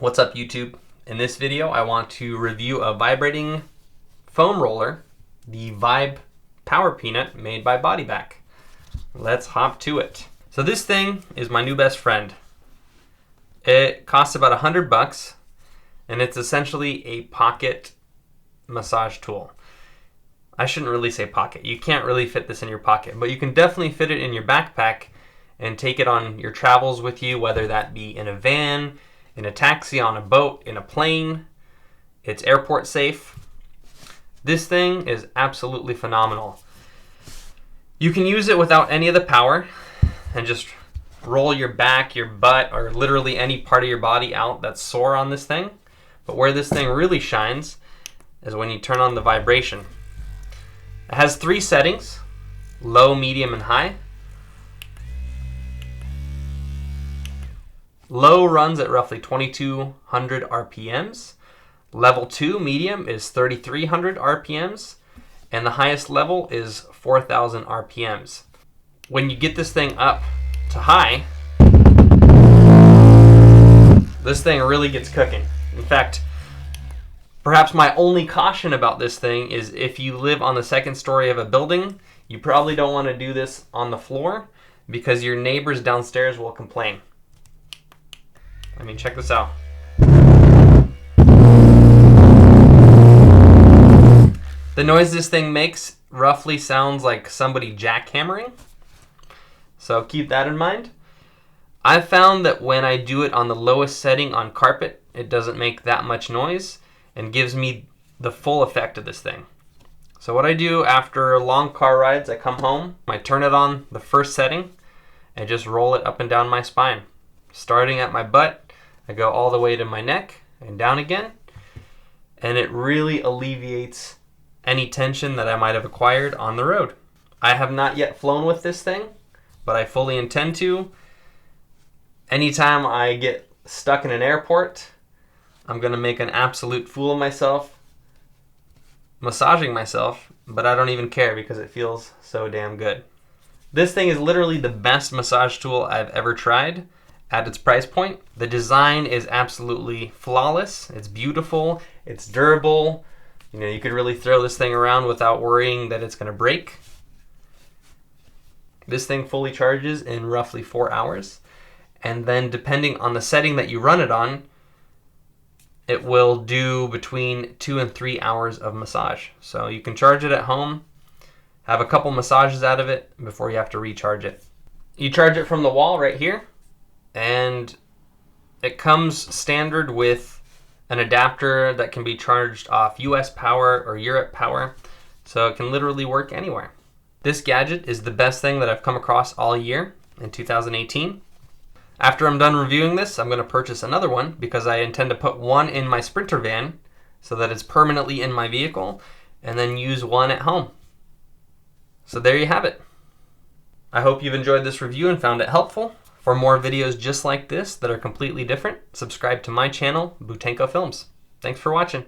What's up, YouTube? In this video, I want to review a vibrating foam roller, the Vibe Power Peanut made by Bodyback. Let's hop to it. So this thing is my new best friend. It costs about $100 and it's essentially a pocket massage tool. I shouldn't really say pocket. You can't really fit this in your pocket, but you can definitely fit it in your backpack and take it on your travels with you, whether that be in a van, in a taxi, on a boat, in a plane. It's airport safe. This thing is absolutely phenomenal. You can use it without any of the power and just roll your back, your butt, or literally any part of your body out that's sore on this thing. But where this thing really shines is when you turn on the vibration. It has 3 settings: low, medium, and high. Low runs at roughly 2200 RPMs. Level 2, medium, is 3300 RPMs. And the highest level is 4000 RPMs. When you get this thing up to high, this thing really gets cooking. In fact, perhaps my only caution about this thing is if you live on the 2nd story of a building, you probably don't want to do this on the floor because your neighbors downstairs will complain. I mean, check this out. The noise this thing makes roughly sounds like somebody jackhammering. So keep that in mind. I've found that when I do it on the lowest setting on carpet, it doesn't make that much noise and gives me the full effect of this thing. So what I do after long car rides, I come home, I turn it on the 1st setting and just roll it up and down my spine. Starting at my butt, I go all the way to my neck and down again, and it really alleviates any tension that I might have acquired on the road. I have not yet flown with this thing, but I fully intend to. Anytime I get stuck in an airport, I'm gonna make an absolute fool of myself massaging myself, but I don't even care because it feels so damn good. This thing is literally the best massage tool I've ever tried. At its price point, the design is absolutely flawless. It's beautiful, it's durable. You know, you could really throw this thing around without worrying that it's gonna break. This thing fully charges in roughly 4 hours. And then depending on the setting that you run it on, it will do between 2 and 3 hours of massage. So you can charge it at home, have a couple massages out of it before you have to recharge it. You charge it from the wall right here, and it comes standard with an adapter that can be charged off US power or Europe power, so it can literally work anywhere. This gadget is the best thing that I've come across all year in 2018. After I'm done reviewing this, I'm going to purchase another one because I intend to put one in my Sprinter van so that it's permanently in my vehicle, and then use one at home. So there you have it. I hope you've enjoyed this review and found it helpful. For more videos just like this that are completely different, subscribe to my channel, Butenko Films. Thanks for watching.